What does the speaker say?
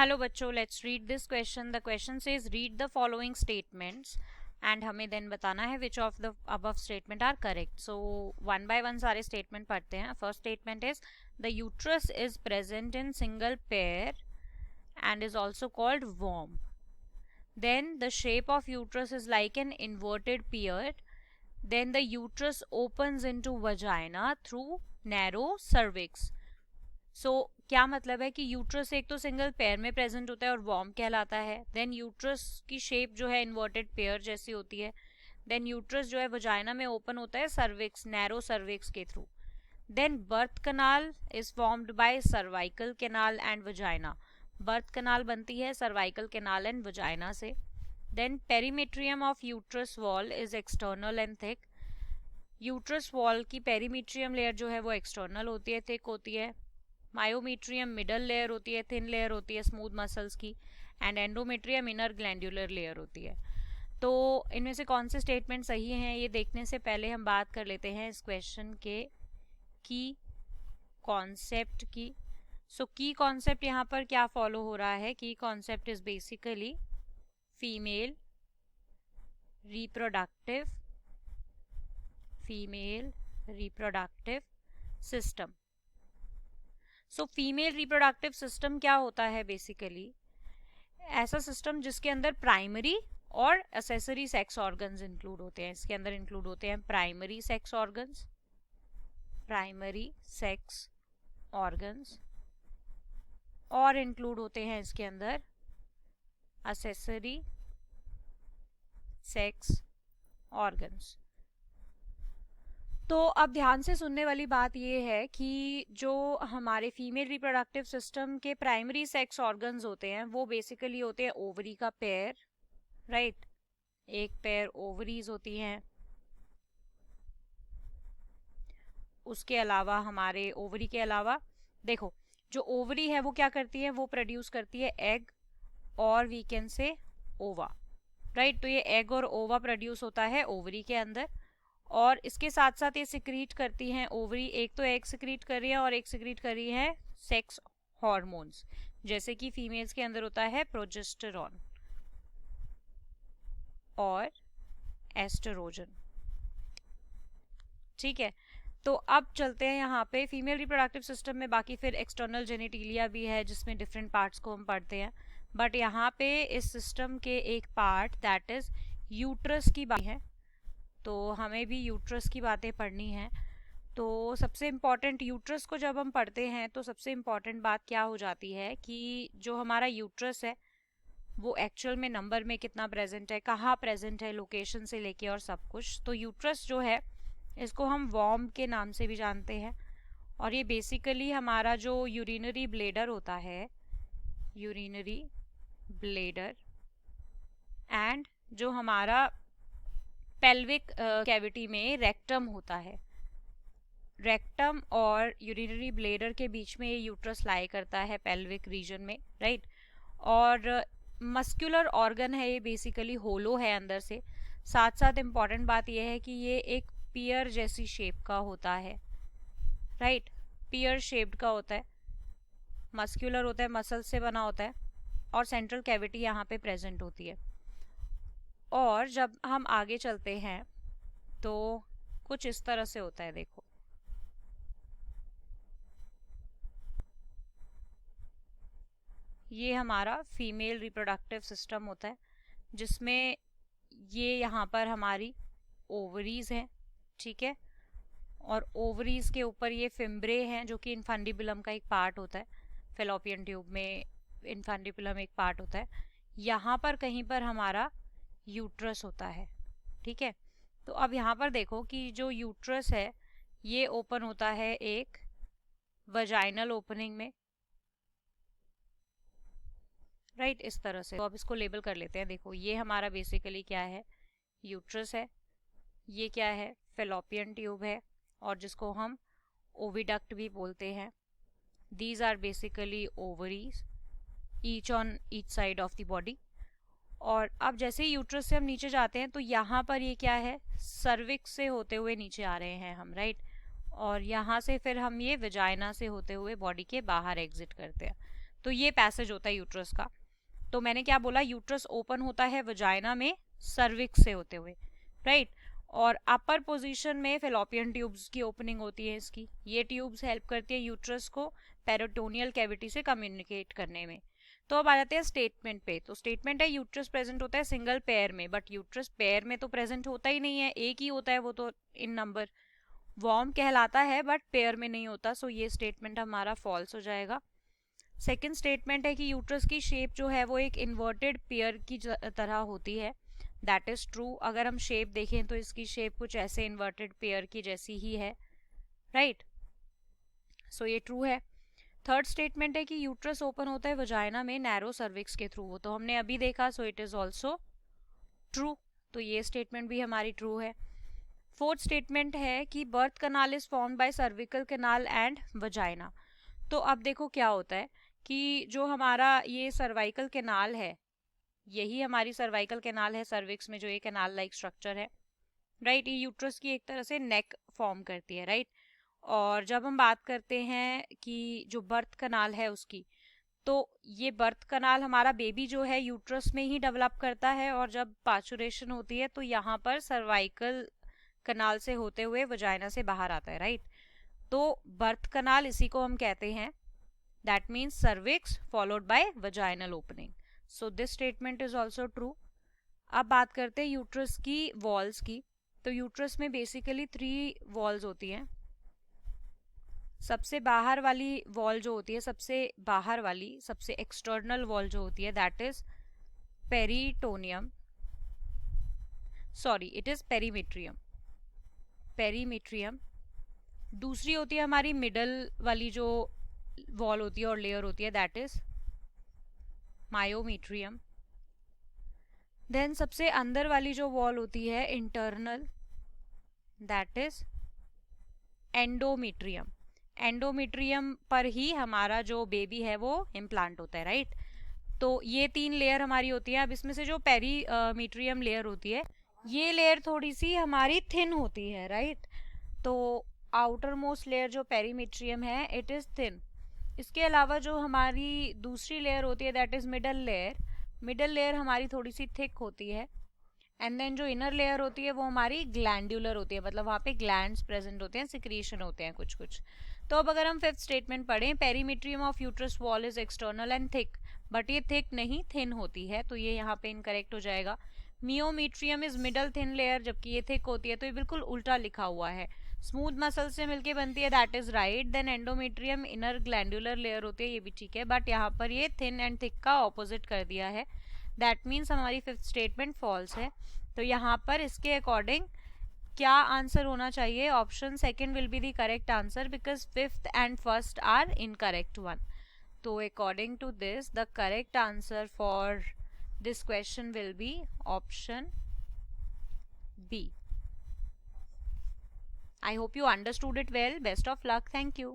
Hello बच्चों, let's read this question. The question says read the following statements and हमें then बताना है which of the above statement are correct. So one by one सारे statement पढ़ते हैं. First statement is the uterus is present in single pair and is also called worm. Then the shape of uterus is like an inverted pear. Then the uterus opens into vagina through narrow cervix. So क्या मतलब है कि uterus एक तो single pair में present होता है और वॉर्म कहलाता है. देन यूट्रस की शेप जो है इन्वर्टेड पेयर जैसी होती है. देन यूट्रस जो है वजाइना में ओपन होता है सर्विक्स, नैरो सर्विक्स के through. Then birth canal is formed by cervical canal and vagina. Birth canal बनती है सर्वाइकल कैनाल एंड वजाइना से. Then perimetrium of uterus wall is external and thick. Uterus wall की perimetrium layer जो है वो external होती है, thick होती है. मायोमीट्रियम मिडल लेयर होती है, थिन लेयर होती है स्मूथ मसल्स की. And endometrium inner glandular layer होती है. तो इनमें से कौन से स्टेटमेंट सही हैं ये देखने से पहले हम बात कर लेते हैं इस क्वेश्चन के की कॉन्सेप्ट की. सो की कॉन्सेप्ट यहाँ पर क्या फॉलो हो रहा है? की concept is basically female reproductive system. So female reproductive system क्या होता है? बेसिकली ऐसा सिस्टम जिसके अंदर प्राइमरी और एसेसरी सेक्स ऑर्गन्स इंक्लूड होते हैं. इसके अंदर इंक्लूड होते हैं प्राइमरी सेक्स ऑर्गन्स और इंक्लूड होते हैं इसके अंदर एसेसरी सेक्स ऑर्गन्स. तो अब ध्यान से सुनने वाली बात यह है कि जो हमारे फीमेल रिप्रोडक्टिव सिस्टम के प्राइमरी सेक्स ऑर्गन्स होते हैं वो बेसिकली होते हैं ओवरी का पेयर, राइट. एक पेयर ओवरीज होती हैं. उसके अलावा हमारे ओवरी के अलावा देखो जो ओवरी है वो क्या करती है? वो प्रोड्यूस करती है एग और वी कैन से ओवा, राइट. तो ये एग और ओवा प्रोड्यूस होता है ओवरी के अंदर. और इसके साथ साथ ये सिक्रीट करती हैं ओवरी. एक तो एग सिक्रीट कर रही है और एक सिक्रीट कर रही है सेक्स हार्मोन्स, जैसे कि फीमेल्स के अंदर होता है प्रोजेस्टेरॉन और एस्ट्रोजन. ठीक है. तो अब चलते हैं यहाँ पे फीमेल रिप्रोडक्टिव सिस्टम में. बाकी फिर एक्सटर्नल जेनिटिलिया भी है जिसमें डिफरेंट पार्ट्स को हम पढ़ते हैं. बट यहाँ पे इस सिस्टम के एक पार्ट दैट इज यूट्रस की बात है. तो हमें भी यूट्रस की बातें पढ़नी है. तो सबसे इम्पॉर्टेंट यूट्रस को जब हम पढ़ते हैं तो सबसे इम्पॉर्टेंट बात क्या हो जाती है कि जो हमारा यूट्रस है वो एक्चुअल में नंबर में कितना प्रेजेंट है, कहाँ प्रेजेंट है, लोकेशन से लेके और सब कुछ. तो यूट्रस जो है इसको हम वॉर्म के नाम से भी जानते हैं. और ये बेसिकली हमारा जो यूरिनरी ब्लेडर होता है, यूरिनरी ब्लेडर, एंड जो हमारा पेल्विक कैविटी में रेक्टम होता है. रेक्टम और यूरिनरी ब्लेडर के बीच में ये यूट्रस लाई करता है पेल्विक रीजन में, राइट. और मस्कुलर ऑर्गन है ये, बेसिकली होलो है अंदर से. साथ साथ इम्पॉर्टेंट बात यह है कि ये एक पियर जैसी शेप का होता है, राइट. पियर शेप्ड का होता है, मस्कुलर होता है, मसल से बना होता है और सेंट्रल कैविटी यहाँ पे प्रेजेंट होती है. और जब हम आगे चलते हैं तो कुछ इस तरह से होता है. देखो ये हमारा फीमेल रिप्रोडक्टिव सिस्टम होता है जिसमें ये यहाँ पर हमारी ओवरीज हैं, ठीक है. और ओवरीज के ऊपर ये फिम्ब्रे हैं जो कि इन्फंडिबुलम का एक पार्ट होता है. फेलोपियन ट्यूब में इन्फंडिबुलम एक पार्ट होता है. यहाँ पर कहीं पर हमारा यूट्रस होता है, ठीक है. तो अब यहाँ पर देखो कि जो यूट्रस है ये ओपन होता है एक वजाइनल ओपनिंग में, राइट. इस तरह से. तो अब इसको लेबल कर लेते हैं. देखो ये हमारा बेसिकली क्या है? यूट्रस है. ये क्या है? फेलोपियन ट्यूब है और जिसको हम ओविडक्ट भी बोलते हैं. These are basically ovaries each on each side of the body. और अब जैसे ही यूट्रस से हम नीचे जाते हैं तो यहाँ पर ये क्या है? सर्विक्स से होते हुए नीचे आ रहे हैं हम, राइट. और यहाँ से फिर हम ये वजाइना से होते हुए बॉडी के बाहर एग्जिट करते हैं. तो ये पैसेज होता है यूट्रस का। तो मैंने क्या बोला, यूट्रस ओपन होता है वजाइना में सर्विक्स से होते हुए, राइट। और अपर पोजीशन में फेलोपियन ट्यूब्स की ओपनिंग होती है इसकी। ये ट्यूब्स हेल्प करती है यूट्रस को पेरिटोनियल कैविटी से कम्युनिकेट करने में। तो अब आ जाते हैं स्टेटमेंट पे। तो स्टेटमेंट है यूट्रस प्रेजेंट होता है सिंगल पेयर में, बट यूट्रस पेयर में तो प्रेजेंट होता ही नहीं है, एक ही होता है वो तो इन नंबर। वॉर्म कहलाता है बट पेयर में नहीं होता, सो ये स्टेटमेंट हमारा फॉल्स हो जाएगा। सेकेंड स्टेटमेंट है कि यूट्रस की शेप जो है वो एक इन्वर्टेड पेयर की तरह होती है, दैट इज ट्रू। अगर हम शेप देखें तो इसकी शेप कुछ ऐसे इन्वर्टेड पेयर की जैसी ही है, राइट। सो ये ट्रू है। थर्ड स्टेटमेंट है कि यूट्रस ओपन होता है वजाइना में नैरो सर्विक्स के थ्रू, वो तो हमने अभी देखा, so it is also true. तो ये स्टेटमेंट भी हमारी ट्रू है। फोर्थ स्टेटमेंट है कि birth canal is formed by cervical canal and vagina. तो अब देखो क्या होता है कि जो हमारा ये सर्वाइकल कैनाल है, यही हमारी सर्वाइकल कैनाल है सर्विक्स में, जो ये कैनाल लाइक स्ट्रक्चर है, राइट। ये यूट्रस की एक तरह से नेक फॉर्म करती है, राइट। और जब हम बात करते हैं कि जो बर्थ कनाल है उसकी, तो ये बर्थ कनाल हमारा बेबी जो है यूट्रस में ही डेवलप करता है, और जब पाचुरेशन होती है तो यहाँ पर सर्वाइकल कनाल से होते हुए वजाइना से बाहर आता है, राइट। तो बर्थ कनाल इसी को हम कहते हैं, that means cervix followed by vaginal opening. So this statement is also true. अब बात करते हैं यूट्रस की वॉल्स की। तो यूट्रस में बेसिकली 3 वॉल्स होती हैं। सबसे बाहर वाली वॉल जो होती है, सबसे बाहर वाली, सबसे एक्सटर्नल वॉल जो होती है, that is peritoneum, sorry it is perimetrium, perimetrium. दूसरी होती है हमारी मिडल वाली जो वॉल होती है और लेयर होती है, दैट इज मायोमीट्रियम। देन सबसे अंदर वाली जो वॉल होती है internal, that is endometrium. Endometrium पर ही हमारा जो बेबी है वो इम्प्लांट होता है, राइट। तो ये 3 लेयर हमारी होती है। अब इसमें से जो पेरीमीट्रियम लेयर होती है, ये लेयर थोड़ी सी हमारी थिन होती है, राइट। तो आउटर मोस्ट लेयर जो पेरीमीट्रियम है, इट इज थिन। इसके अलावा जो हमारी दूसरी लेयर होती है, that is middle layer. Middle layer हमारी थोड़ी सी थिक होती है। एंड देन जो इनर लेयर होती है वो हमारी ग्लैंडुलर होती है, मतलब वहाँ पे ग्लैंड्स प्रेजेंट होते हैं, सिक्रीशन होते हैं कुछ कुछ। तो अब अगर हम फिफ्थ स्टेटमेंट पढ़ें, पेरीमीट्रियम of uterus wall is external and thick, but ये थिक नहीं थिन होती है, तो ये यहाँ पे इनकरेक्ट हो जाएगा। मियोमीट्रियम इज मिडल थिन लेयर, जबकि ये थिक होती है, तो ये बिल्कुल उल्टा लिखा हुआ है। स्मूथ मसल से मिलके बनती है, that is right. Then endometrium inner glandular layer होती है, ये भी ठीक है, बट यहाँ पर ये थिन एंड थिक का ऑपोजिट कर दिया है, दैट मीन्स हमारी फिफ्थ स्टेटमेंट फॉल्स है। तो यहाँ पर इसके अकॉर्डिंग क्या आंसर होना चाहिए? Option second will be the correct answer, because fifth and first are incorrect one. तो according to this the correct answer for this question will be option B. I hope you understood it well. Best of luck. Thank you.